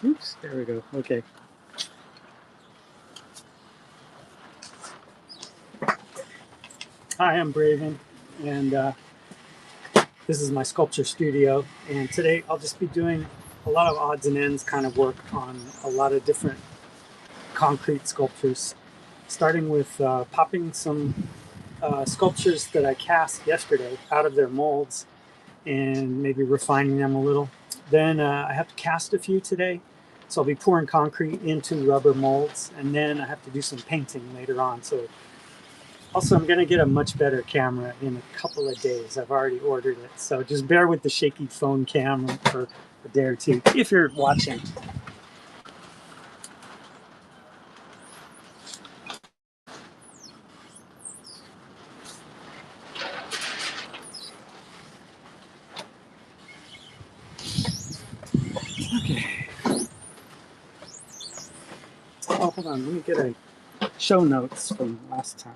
Oops, there we go. Okay. Hi, I'm Braven, and this is my sculpture studio. And today I'll just be doing a lot of odds and ends kind of work on a lot of different concrete sculptures, starting with popping some sculptures that I cast yesterday out of their molds and maybe refining them a little. Then I have to cast a few today, so I'll be pouring concrete into rubber molds, and then I have to do some painting later on. So also, I'm going to get a much better camera in a couple of days. I've already ordered it, so just bear with the shaky phone camera for a day or two if you're watching. Okay. Oh, hold on. Let me get a show notes from last time.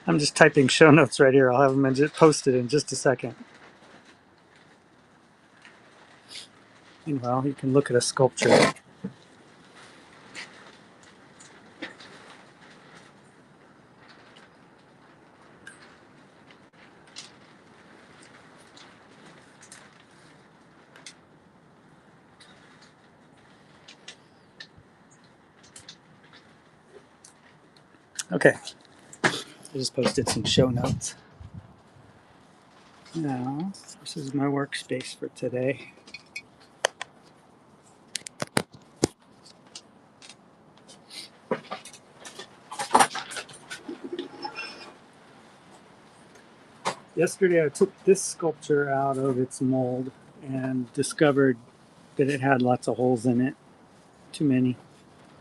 I'm just typing show notes right here. I'll have them posted in just a second. Meanwhile, you can look at a sculpture. Okay, I just posted some show notes. Now, this is my workspace for today. Yesterday I took this sculpture out of its mold and discovered that it had lots of holes in it. Too many.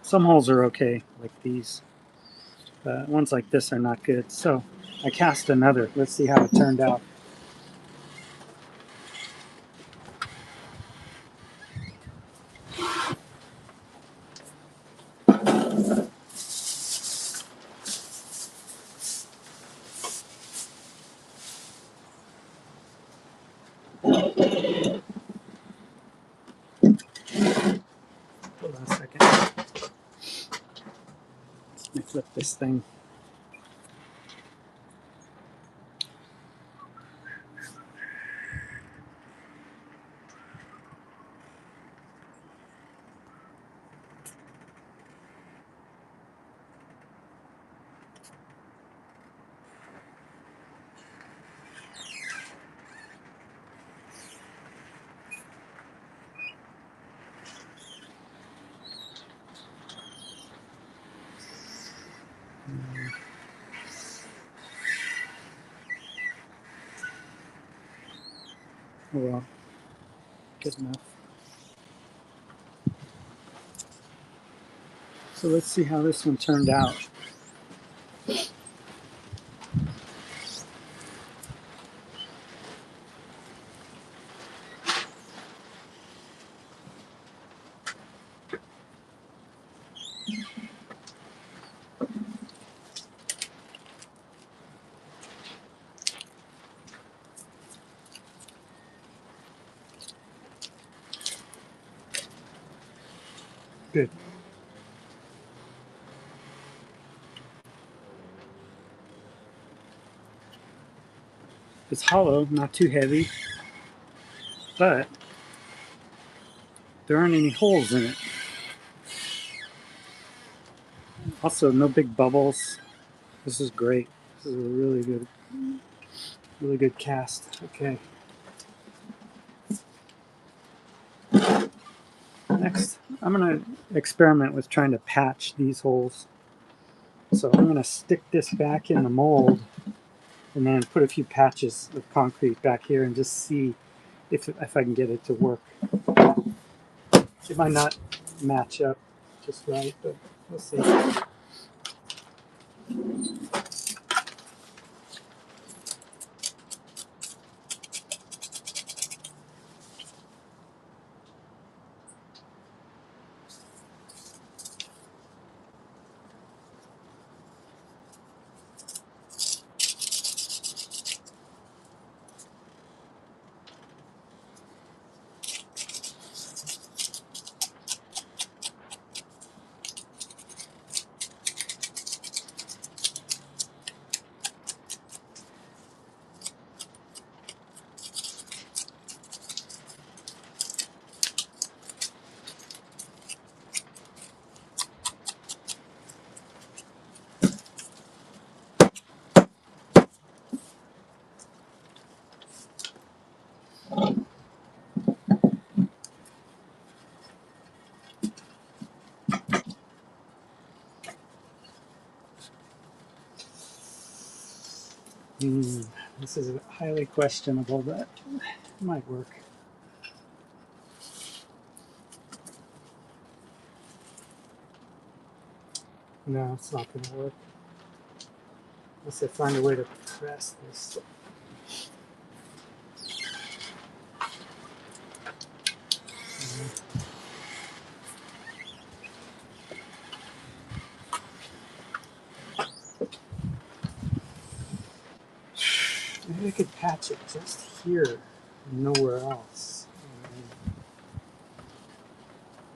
Some holes are okay, like these, but ones like this are not good. So I cast another. Let's see how it turned out. Hold on a second. Let me flip this thing. Oh well, good enough. So let's see how this one turned out. Good. It's hollow, not too heavy, but there aren't any holes in it. Also, no big bubbles. This is great. This is a really good cast. Okay. Next, I'm going to experiment with trying to patch these holes. So I'm going to stick this back in the mold and then put a few patches of concrete back here and just see if I can get it to work. It might not match up just right, but we'll see. This is highly questionable, but it might work. No, it's not going to work. Unless I find a way to press this. Maybe I could patch it just here, nowhere else. And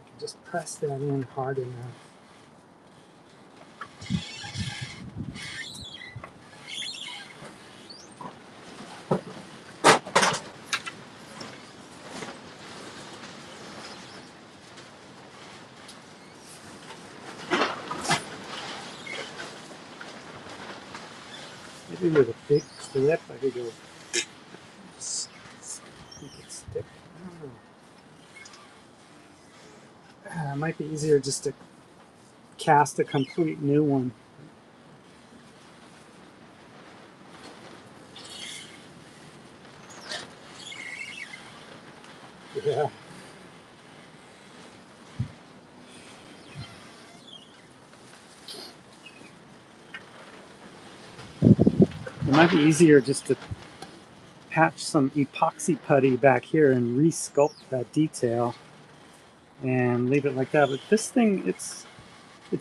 I can just press that in hard enough. Maybe with a big clip, I could go make it stick. I don't know. It might be easier just to cast a complete new one. Yeah. It might be easier just to patch some epoxy putty back here and re-sculpt that detail and leave it like that. But this thing, it's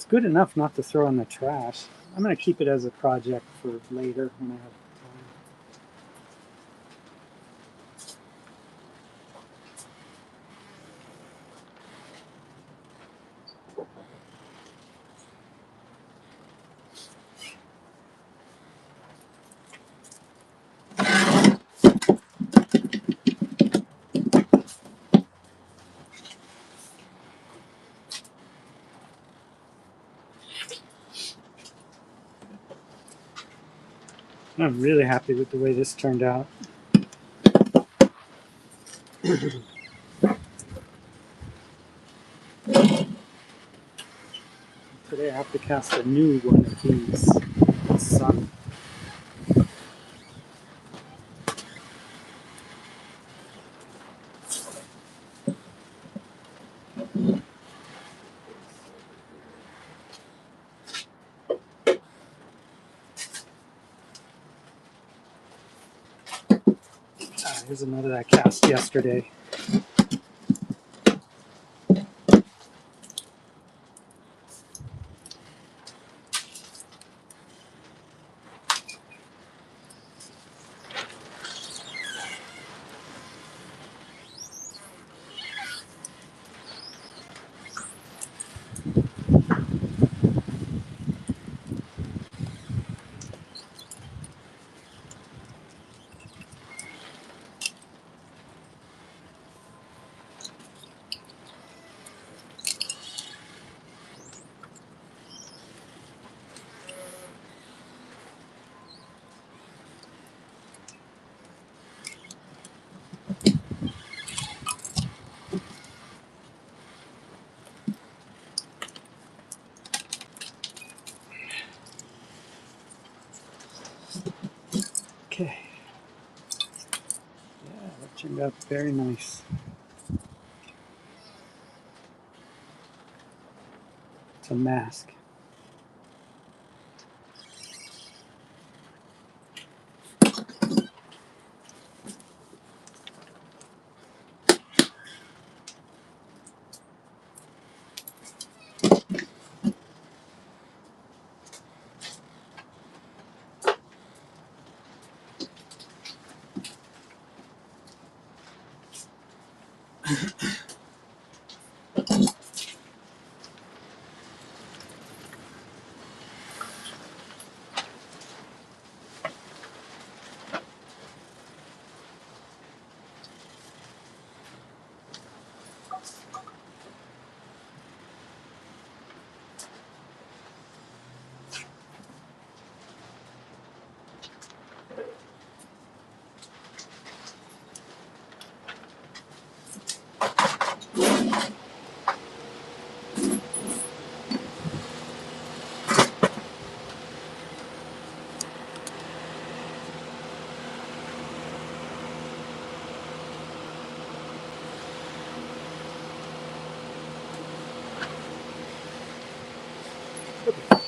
good enough not to throw in the trash. I'm going to keep it as a project for later when I have time. I'm really happy with the way this turned out. Today I have to cast a new one of these. Sun. Here's another that I cast yesterday. Turned out very nice. It's a mask.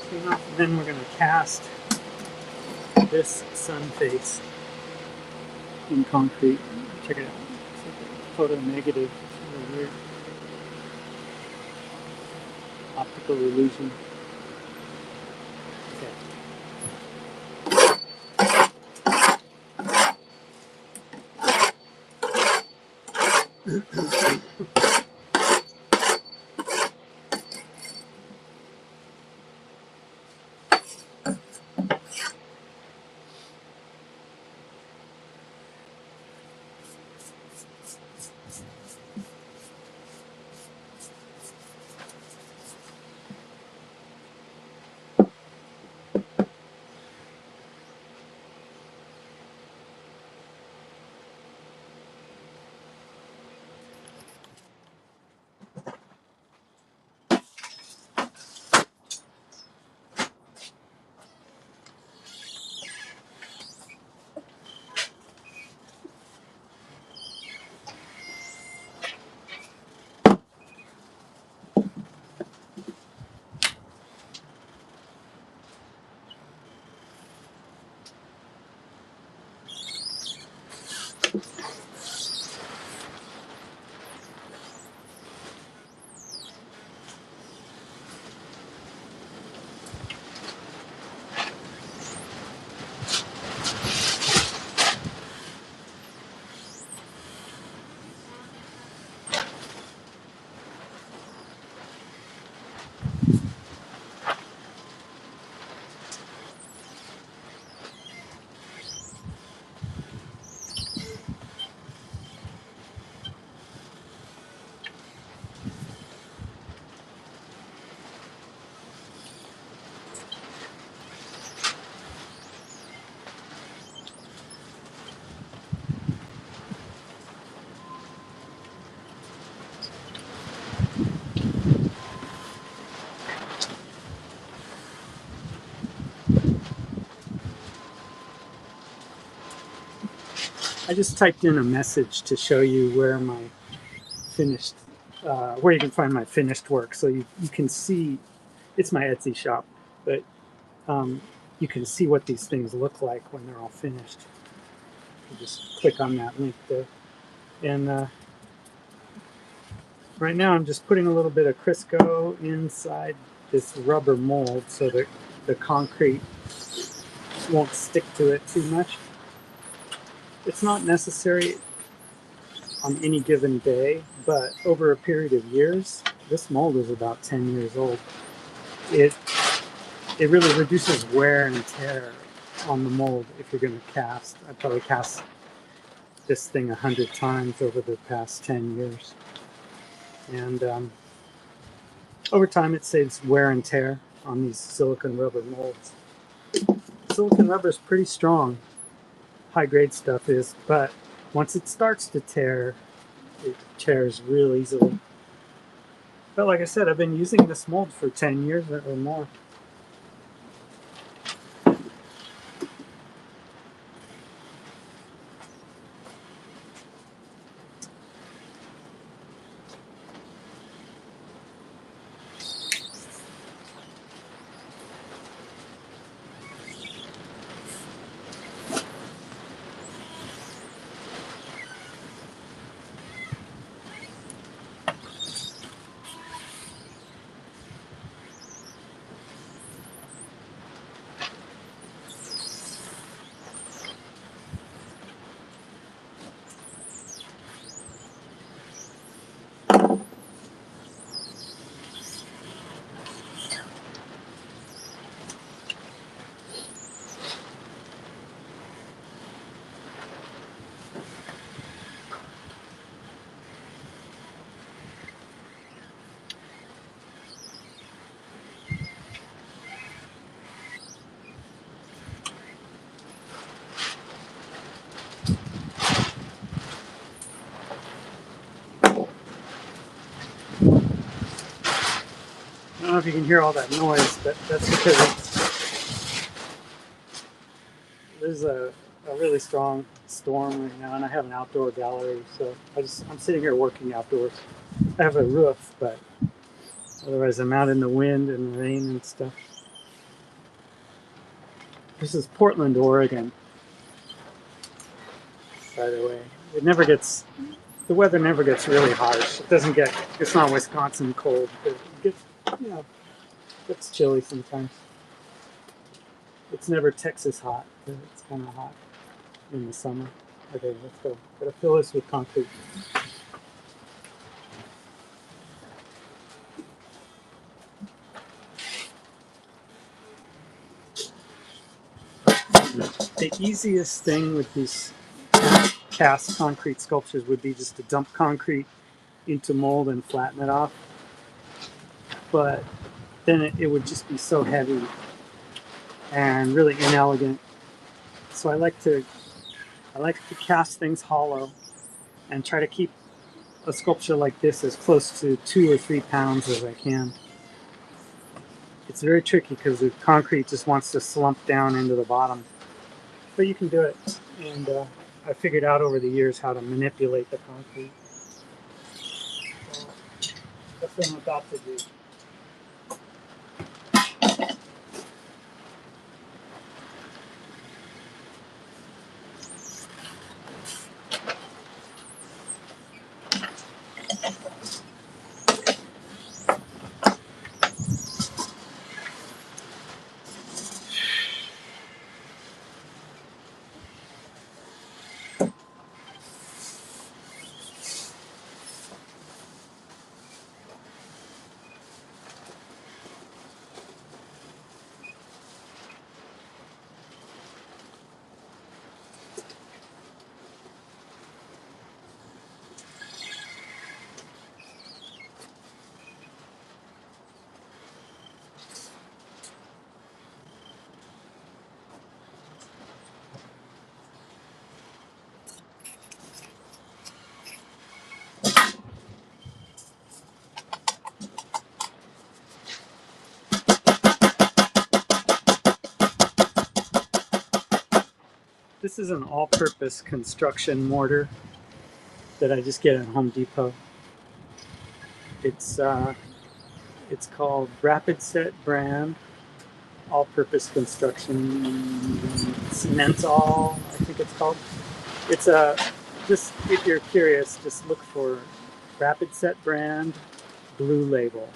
And then we're going to cast this sun face in concrete. Check it out. It's like a photo negative. It's really weird. Optical illusion. Okay. I just typed in a message to show you where my finished, where you can find my finished work. So you can see, it's my Etsy shop, but you can see what these things look like when they're all finished. You just click on that link there. And right now I'm just putting a little bit of Crisco inside this rubber mold so that the concrete won't stick to it too much. It's not necessary on any given day, but over a period of years, this mold is about 10 years old. It really reduces wear and tear on the mold if you're going to cast. I probably cast this thing 100 times over the past 10 years. And over time it saves wear and tear on these silicone rubber molds. Silicone rubber is pretty strong, high grade stuff is, but once it starts to tear, it tears real easily. But like I said, I've been using this mold for 10 years or more. don't know if you can hear all that noise, but that's because there's a really strong storm right now, and I have an outdoor gallery, so I'm sitting here working outdoors. I have a roof, but otherwise I'm out in the wind and rain and stuff. This is Portland, Oregon, by the way. The weather never gets really harsh. It's not Wisconsin cold, but it gets, it's chilly sometimes. It's never Texas hot, but it's kind of hot in the summer. Okay, let's go. Gotta fill this with concrete. The easiest thing with these cast concrete sculptures would be just to dump concrete into mold and flatten it off. But then it would just be so heavy and really inelegant. So I like to cast things hollow and try to keep a sculpture like this as close to 2 or 3 pounds as I can. It's very tricky because the concrete just wants to slump down into the bottom. But you can do it, and I figured out over the years how to manipulate the concrete. So that's what I'm about to do. This is an all-purpose construction mortar that I just get at Home Depot. It's called Rapid Set brand, all-purpose construction cement all, I think it's called. It's just if you're curious, just look for Rapid Set brand, blue label.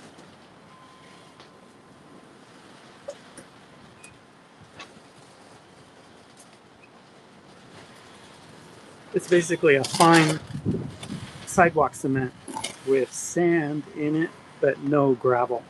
It's basically a fine sidewalk cement with sand in it, but no gravel.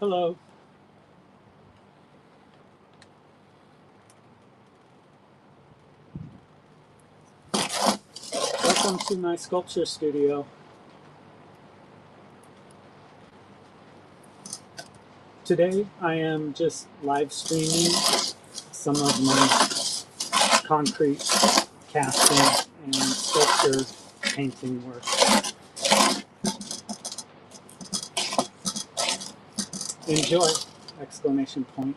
Hello. Welcome to my sculpture studio. Today I am just live streaming some of my concrete casting and sculpture painting work. Enjoy! Exclamation point.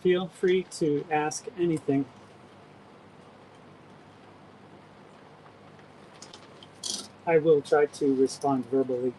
feel free to ask anything. I will try to respond verbally.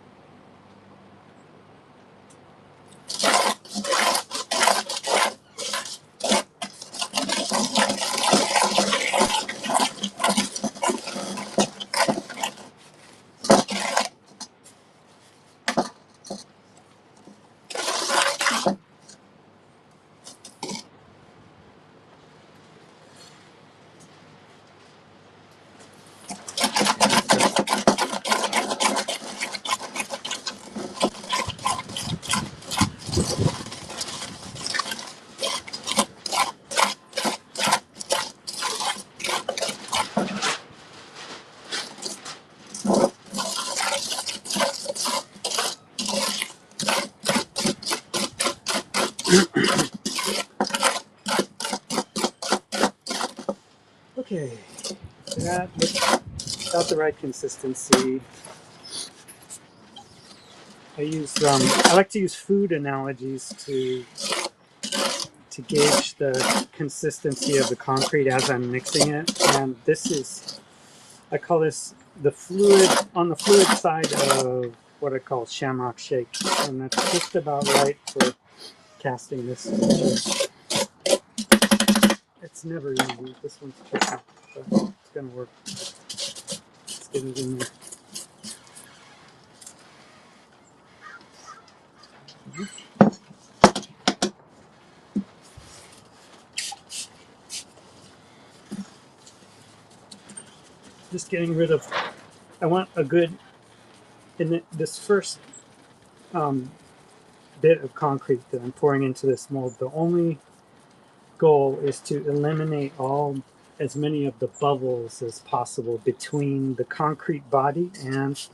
Okay, that looks about the right consistency. I like to use food analogies to gauge the consistency of the concrete as I'm mixing it. And this is, I call this the fluid, on the fluid side of what I call shamrock shake. And that's just about right for casting this sculpture. It's never easy. This one's tricky, but it's going to work. Let's get it in there. Just getting rid of, I want a good, in this first bit of concrete that I'm pouring into this mold, the only goal is to eliminate as many of the bubbles as possible between the concrete body and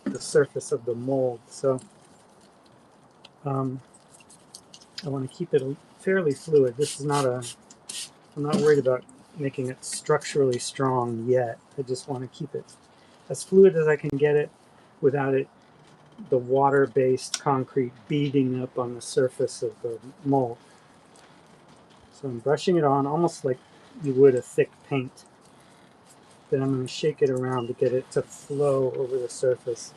the surface of the mold. So I want to keep it fairly fluid. This is not I'm not worried about making it structurally strong yet. I just want to keep it as fluid as I can get it without the water-based concrete beading up on the surface of the mold. So I'm brushing it on almost like you would a thick paint. Then I'm going to shake it around to get it to flow over the surface.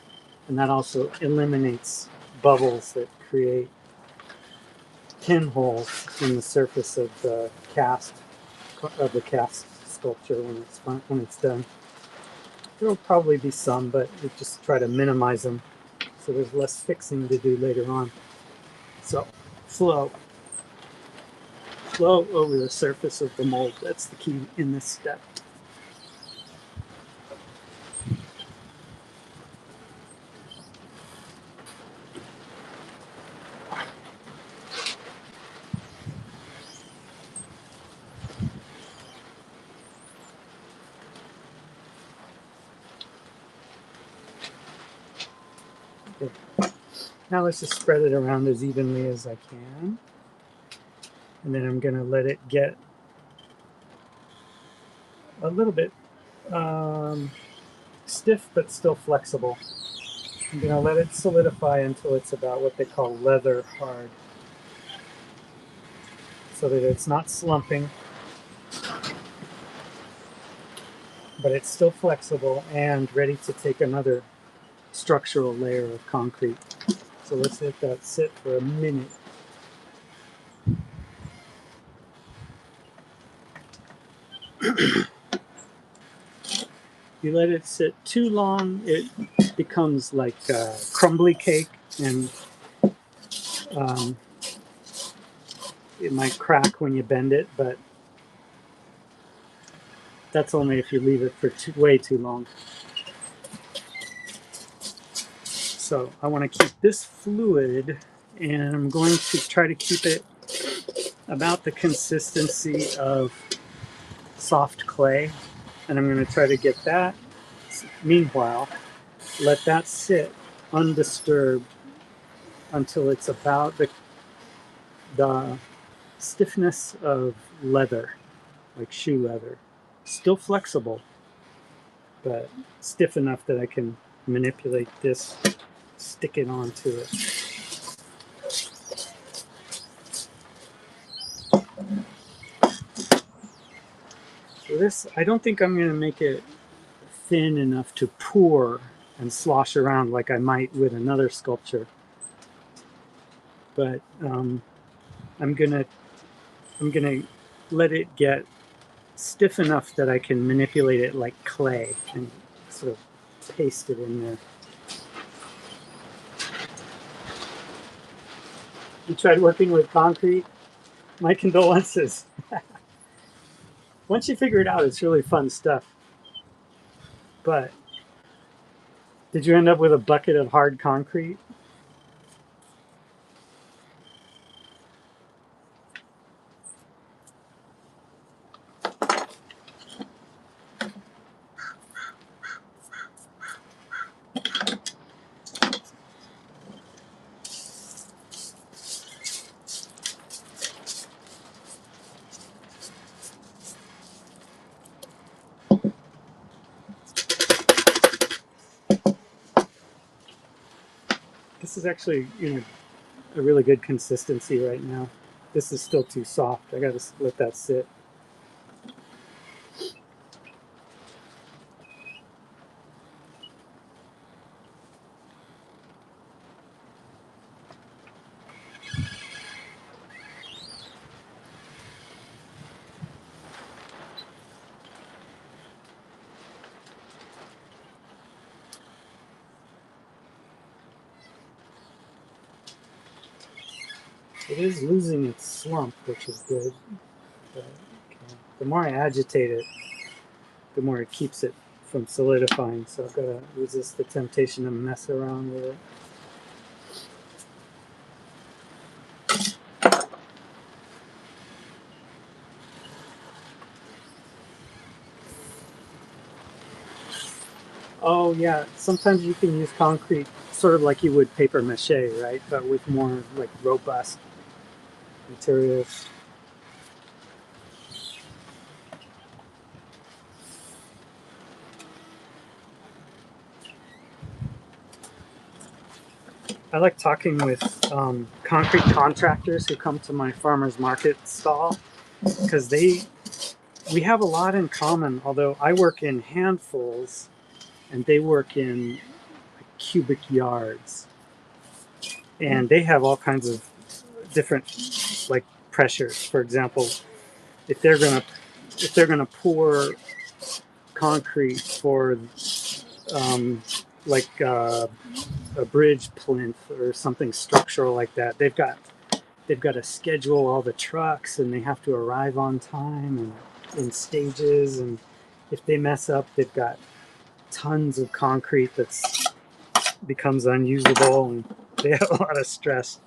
And that also eliminates bubbles that create pinholes in the surface of the cast sculpture when it's done. There will probably be some, but we just try to minimize them so there's less fixing to do later on. So flow over the surface of the mold. That's the key in this step. Okay. Now let's just spread it around as evenly as I can. And then I'm going to let it get a little bit stiff but still flexible. I'm going to let it solidify until it's about what they call leather hard, so that it's not slumping, but it's still flexible and ready to take another structural layer of concrete. So let's let that sit for a minute. You let it sit too long, it becomes like a crumbly cake, and it might crack when you bend it, but that's only if you leave it for way too long. So I want to keep this fluid, and I'm going to try to keep it about the consistency of soft clay, and I'm going to try to get that. Meanwhile, let that sit undisturbed until it's about the stiffness of leather, like shoe leather. Still flexible, but stiff enough that I can manipulate this, stick it onto it. So this, I don't think I'm going to make it thin enough to pour and slosh around like I might with another sculpture. But I'm gonna let it get stiff enough that I can manipulate it like clay and sort of paste it in there. You tried working with concrete? My condolences. Once you figure it out, it's really fun stuff. But did you end up with a bucket of hard concrete? This is actually, a really good consistency right now. This is still too soft. I gotta let that sit. It is losing its slump, which is good. But, okay. The more I agitate it, the more it keeps it from solidifying. So I've got to resist the temptation to mess around with it. Oh yeah, sometimes you can use concrete sort of like you would paper mache, right? But with more like robust materials. I like talking with concrete contractors who come to my farmer's market stall because we have a lot in common. Although I work in handfuls and they work in cubic yards, and they have all kinds of different like pressures. For example, if they're gonna pour concrete for um, like a bridge plinth or something structural like that, they've got to schedule all the trucks and they have to arrive on time and in stages. And if they mess up, they've got tons of concrete that's becomes unusable, and they have a lot of stress.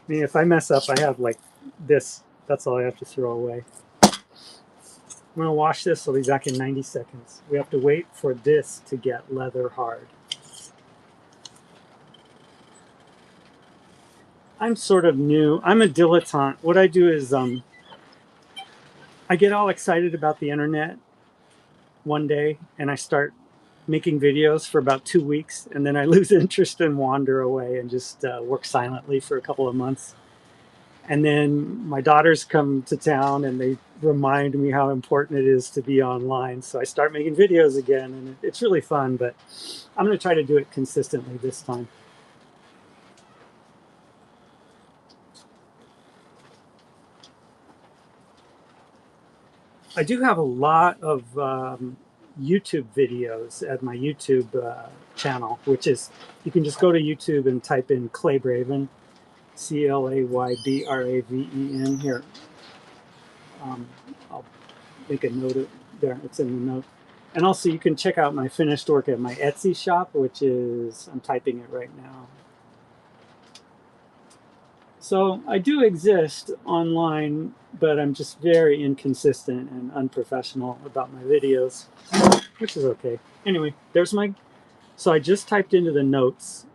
I mean, if I mess up, I have like this. That's all I have to throw away. I'm gonna wash this. I'll be back in 90 seconds. We have to wait for this to get leather hard. I'm sort of new. I'm a dilettante. What I do is I get all excited about the internet one day and I start making videos for about 2 weeks, and then I lose interest and wander away and just work silently for a couple of months. And then my daughters come to town and they remind me how important it is to be online. So I start making videos again, and it's really fun, but I'm going to try to do it consistently this time. I do have a lot of YouTube videos at my YouTube channel, which is, you can just go to YouTube and type in ClayBraven, ClayBraven. Here, I'll make a note of there. It's in the note. And also you can check out my finished work at my Etsy shop, which is, I'm typing it right now. So I do exist online, but I'm just very inconsistent and unprofessional about my videos, which is okay. Anyway, there's my, so I just typed into the notes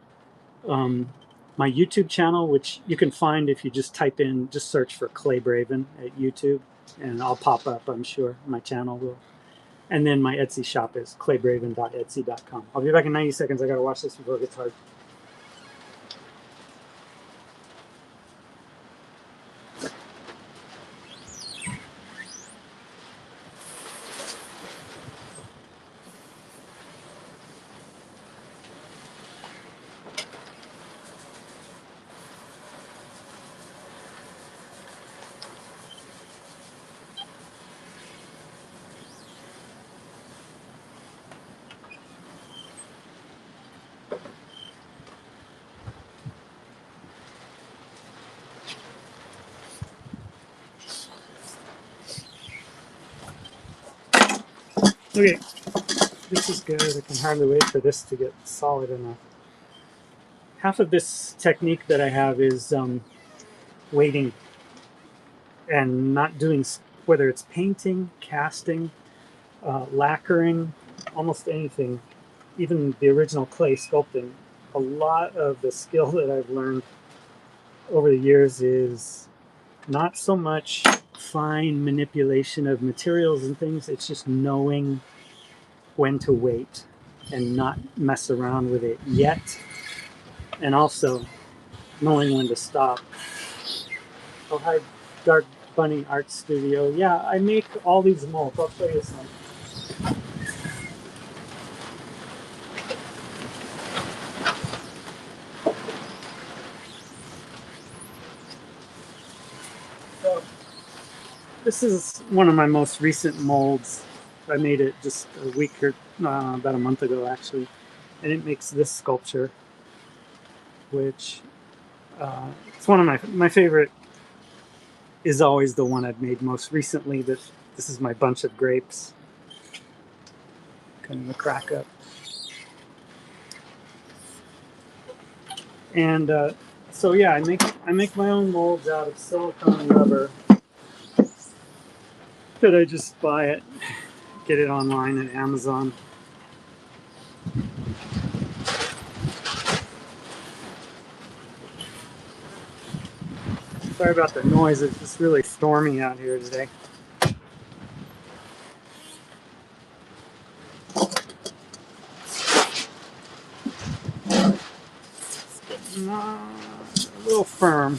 my YouTube channel, which you can find if you just type in, just search for ClayBraven at YouTube, and I'll pop up, I'm sure. My channel will. And then my Etsy shop is ClayBraven.etsy.com. I'll be back in 90 seconds. I gotta watch this before it gets hard. Okay, this is good. I can hardly wait for this to get solid enough. Half of this technique that I have is waiting and not doing, whether it's painting, casting, lacquering, almost anything, even the original clay sculpting. A lot of the skill that I've learned over the years is not so much fine manipulation of materials and things, it's just knowing when to wait and not mess around with it yet, and also knowing when to stop. Oh, hi, Dark Bunny Art Studio. Yeah, I make all these molds. I'll show you some. So this is one of my most recent molds. I made it just a week or about a month ago, actually, and it makes this sculpture, which it's one of my favorite. Is always the one I've made most recently. This is my bunch of grapes, kind of a crack up, and so yeah, I make my own molds out of silicone rubber that I just buy it, get it online at Amazon. Sorry about the noise. It's really stormy out here today. A little firm.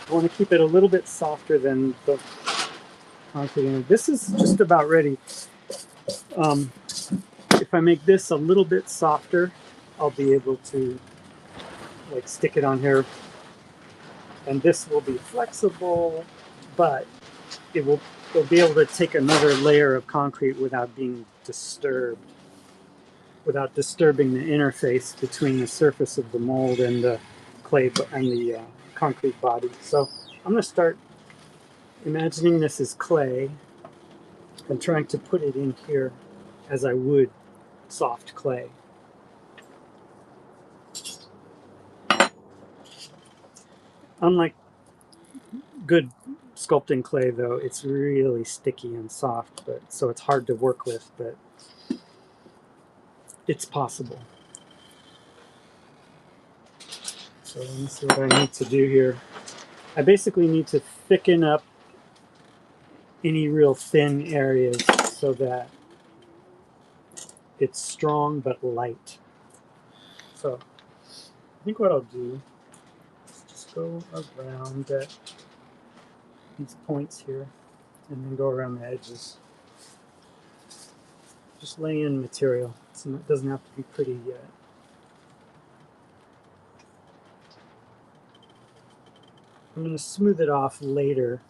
I want to keep it a little bit softer than the concrete. This is just about ready. If I make this a little bit softer, I'll be able to like stick it on here, and this will be flexible, but it'll be able to take another layer of concrete without being disturbed, without disturbing the interface between the surface of the mold and the clay and the concrete body. So I'm going to start imagining this as clay and trying to put it in here as I would soft clay. Unlike good sculpting clay, though, it's really sticky and soft, but so it's hard to work with, but it's possible. So let me see what I need to do here. I basically need to thicken up any real thin areas so that it's strong but light. So I think what I'll do is just go around these points here and then go around the edges. Just lay in material, so it doesn't have to be pretty yet. I'm going to smooth it off later,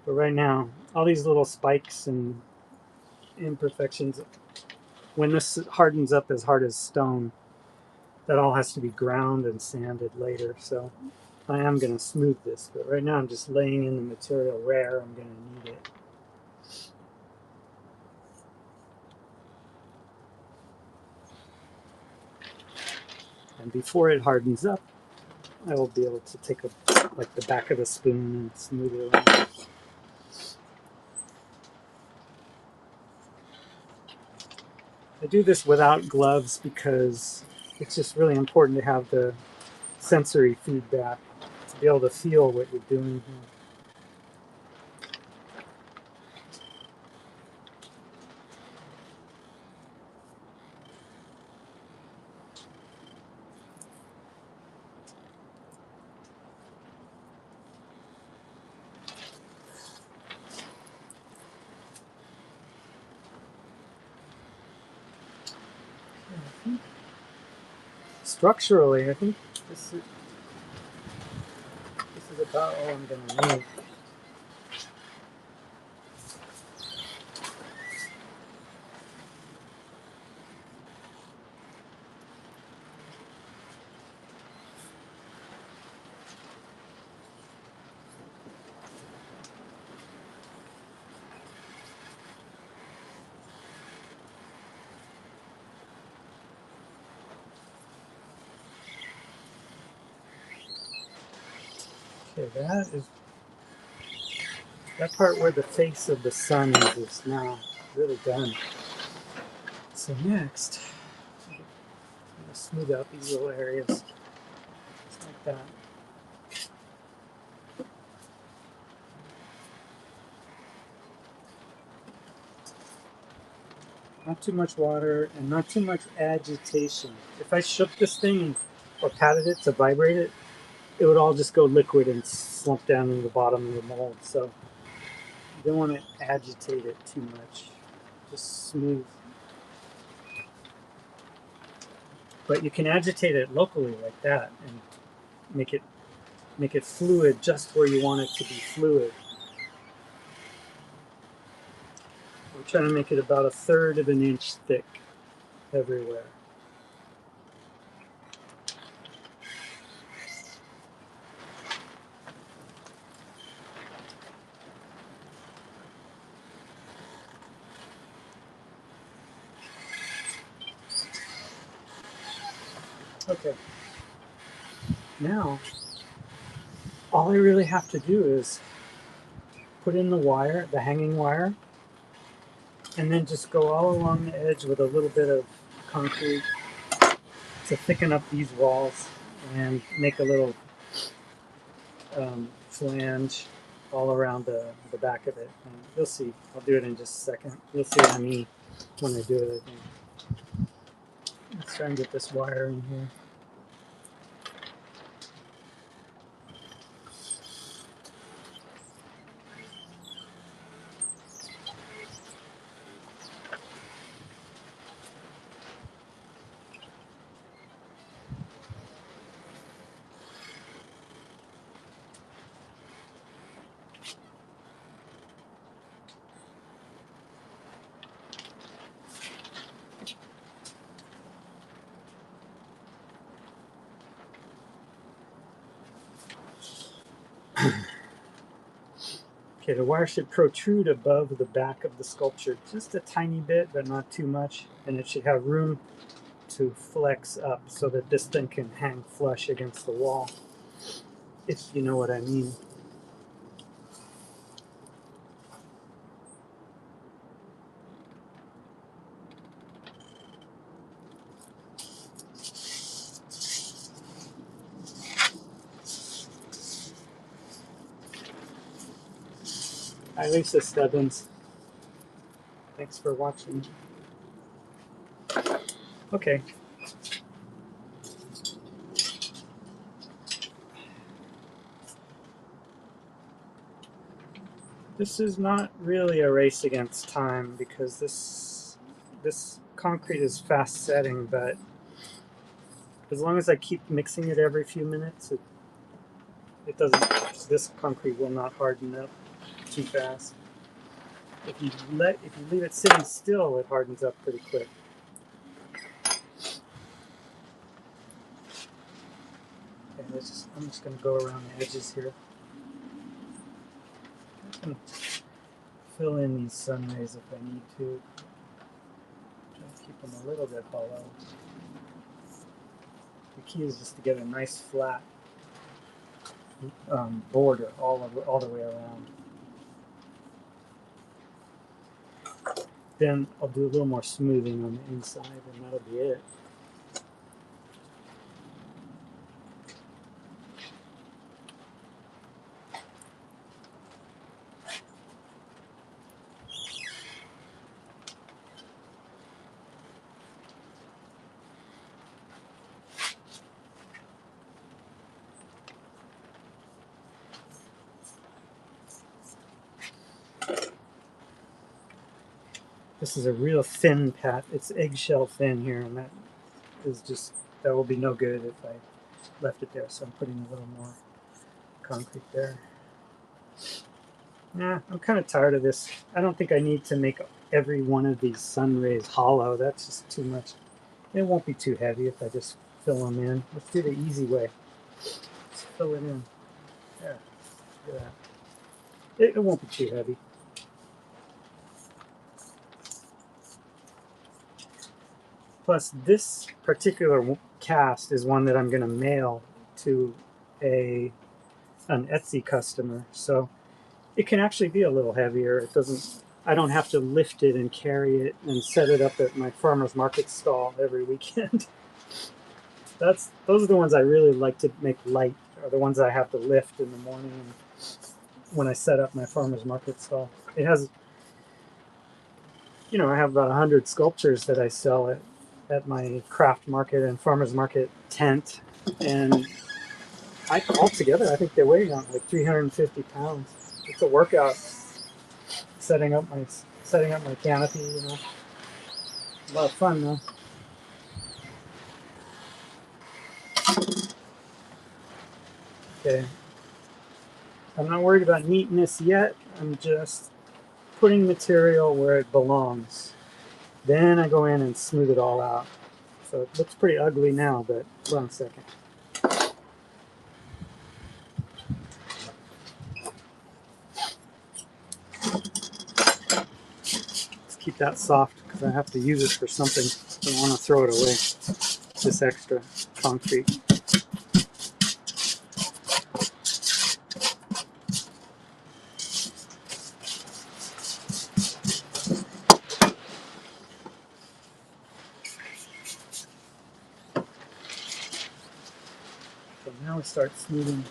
but right now, all these little spikes and imperfections, when this hardens up as hard as stone, that all has to be ground and sanded later. So I am going to smooth this, but right now I'm just laying in the material where I'm going to need it. And before it hardens up, I will be able to take like the back of a spoon and smooth it around. I do this without gloves because it's just really important to have the sensory feedback to be able to feel what you're doing here. Structurally, I think this is about all I'm going to need. Okay, that part where the face of the sun is now really done. So next, I'm going to smooth out these little areas, just like that. Not too much water and not too much agitation. If I shook this thing or patted it to vibrate it, it would all just go liquid and slump down in the bottom of the mold. So you don't want to agitate it too much. Just smooth. But you can agitate it locally like that and make it fluid just where you want it to be fluid. We're trying to make it about 1/3 of an inch thick everywhere. Okay. Now, all I really have to do is put in the wire, the hanging wire, and then just go all along the edge with a little bit of concrete to thicken up these walls and make a little flange all around the back of it. And you'll see. I'll do it in just a second. You'll see what I mean when I do it, I think. Let's try and get this wire in here. Okay, the wire should protrude above the back of the sculpture just a tiny bit, but not too much. And it should have room to flex up so that this thing can hang flush against the wall, if you know what I mean. Hi, Lisa Stebbins. Thanks for watching. Okay. This is not really a race against time because this concrete is fast setting, but as long as I keep mixing it every few minutes, it doesn't. This concrete will not harden up too fast. If you leave it sitting still, it hardens up pretty quick. Okay, I'm just going to go around the edges here. I can fill in these sun rays if I need to. Try to keep them a little bit hollow. The key is just to get a nice flat border all the way around. Then I'll do a little more smoothing on the inside, and that'll be it. This is a real thin pat. It's eggshell thin here, and that will be no good if I left it there. So I'm putting a little more concrete there. Yeah, I'm kind of tired of this. I don't think I need to make every one of these sun rays hollow. That's just too much. It won't be too heavy if I just fill them in. Let's do the easy way. Just fill it in. There. Look at that. It won't be too heavy. Plus, this particular cast is one that I'm going to mail to a an Etsy customer, so it can actually be a little heavier. It doesn't. I don't have to lift it and carry it and set it up at my farmer's market stall every weekend. Those are the ones I really like to make light. Are the ones I have to lift in the morning when I set up my farmer's market stall. It has, I have about 100 sculptures that I sell at my craft market and farmer's market tent, and altogether I think they weigh on like 350 pounds. It's a workout setting up my canopy. A lot of fun though. Okay, I'm not worried about neatness yet. I'm just putting material where it belongs. Then I go in and smooth it all out. So it looks pretty ugly now, but hold on a second. Let's keep that soft because I have to use it for something. I don't want to throw it away. This extra concrete. So now we start smoothing.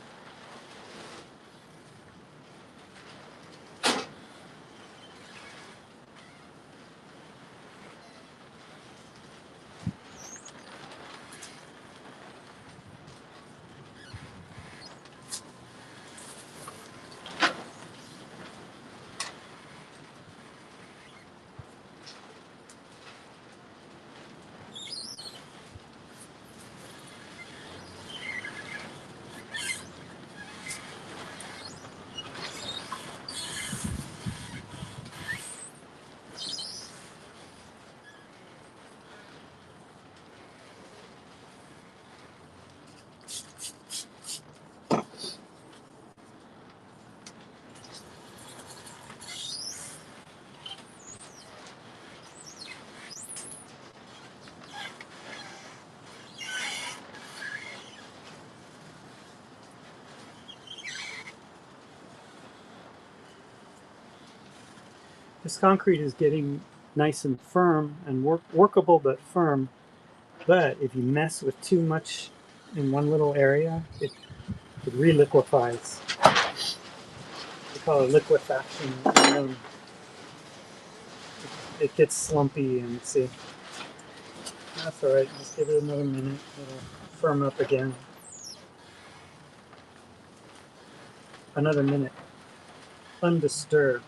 This concrete is getting nice and firm and workable but firm. But if you mess with too much in one little area, it reliquefies. We call it liquefaction. It gets slumpy and see. That's all right. Just give it another minute. It'll firm up again. Another minute. Undisturbed.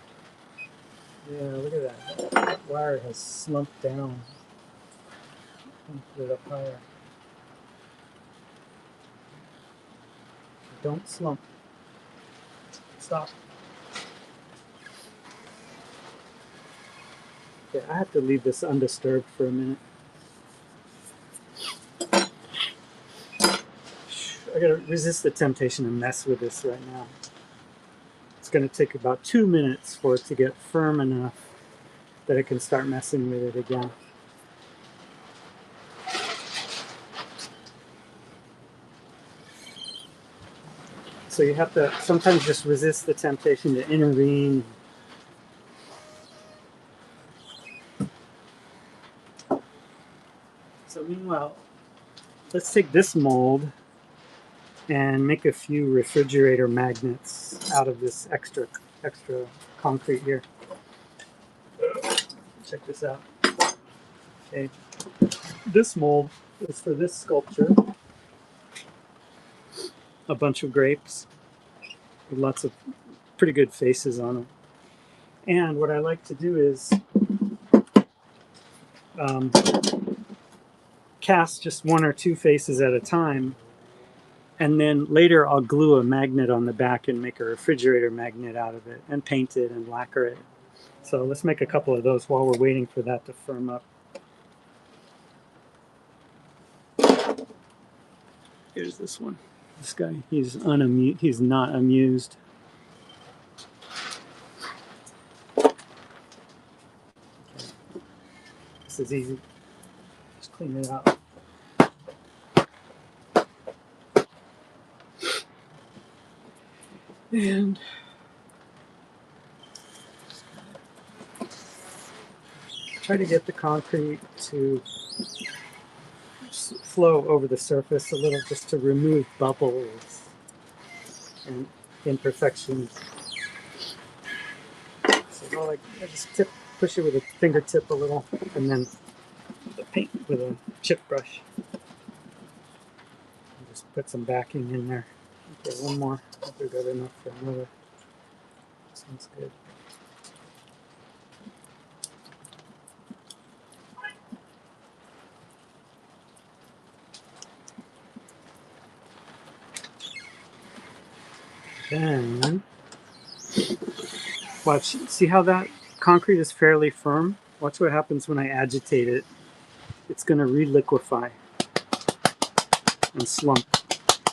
Yeah, look at that. That wire has slumped down. Put it up higher. Don't slump. Stop. Okay, I have to leave this undisturbed for a minute. I gotta resist the temptation to mess with this right now. It's gonna take about 2 minutes for it to get firm enough that I can start messing with it again. So you have to sometimes just resist the temptation to intervene. So meanwhile, let's take this mold and make a few refrigerator magnets out of this extra concrete here. Check this out. Okay, this mold is for this sculpture. A bunch of grapes with lots of pretty good faces on them. And what I like to do is cast just one or two faces at a time, and then later I'll glue a magnet on the back and make a refrigerator magnet out of it and paint it and lacquer it. So let's make a couple of those while we're waiting for that to firm up. Here's this one. This guy, he's not amused. This is easy. Just clean it out. And try to get the concrete to flow over the surface a little, just to remove bubbles and imperfections. So I just push it with a fingertip a little, and then paint with a chip brush. And just put some backing in there. Okay, one more. I think we got enough for another. Sounds good. Then watch. See how that concrete is fairly firm? Watch what happens when I agitate it. It's going to reliquefy and slump.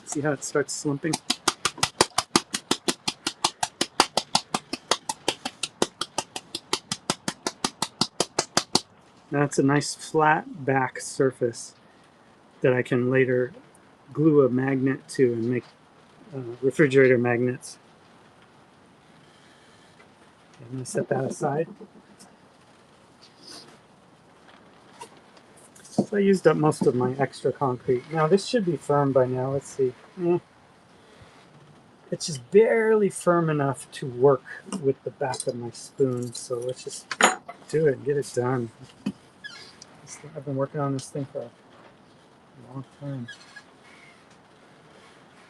See how it starts slumping? That's a nice flat back surface that I can later glue a magnet to and make refrigerator magnets. I'm going to set that aside. So I used up most of my extra concrete. Now this should be firm by now. Let's see. It's just barely firm enough to work with the back of my spoon. So let's just do it and get it done. I've been working on this thing for a long time.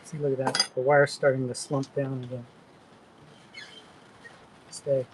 See, look at that. The wire's starting to slump down again. Stay.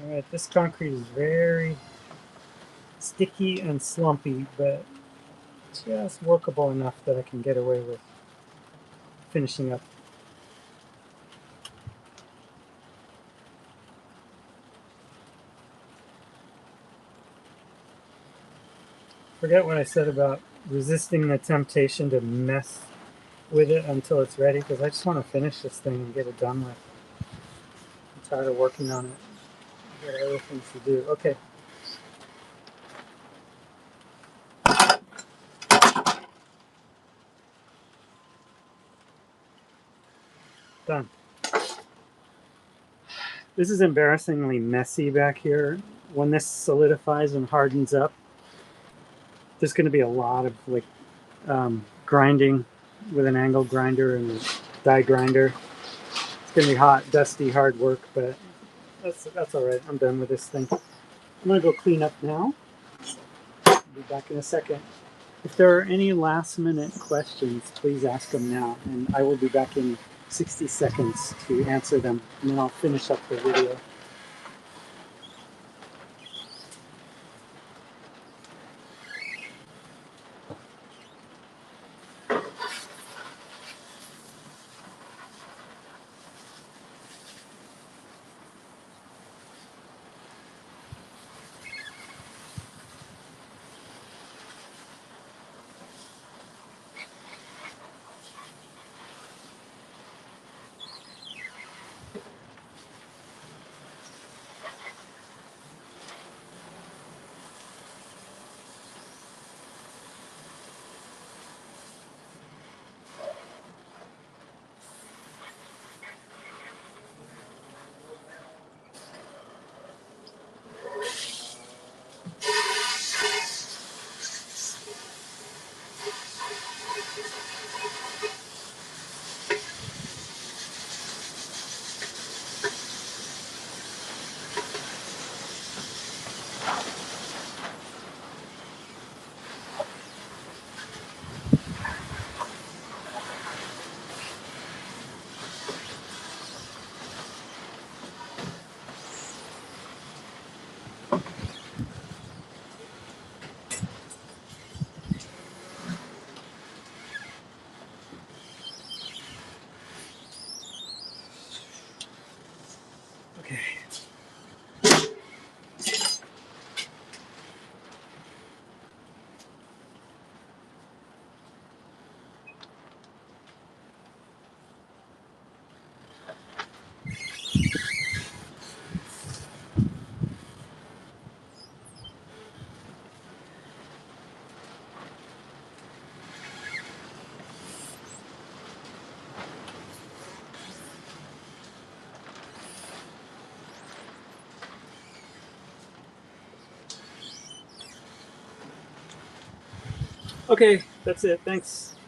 Alright, this concrete is very sticky and slumpy, but just workable enough that I can get away with finishing up. Forget what I said about resisting the temptation to mess with it until it's ready, because I just want to finish this thing and get it done with. I'm tired of working on it. I've got other things to do. Okay. Done. This is embarrassingly messy back here. When this solidifies and hardens up, there's going to be a lot of grinding with an angle grinder and a die grinder. It's going to be hot, dusty, hard work, but that's all right. I'm done with this thing. I'm going to go clean up now. I'll be back in a second. If there are any last-minute questions, please ask them now, and I will be back in 60 seconds to answer them, and then I'll finish up the video. Okay. Okay, that's it. Thanks.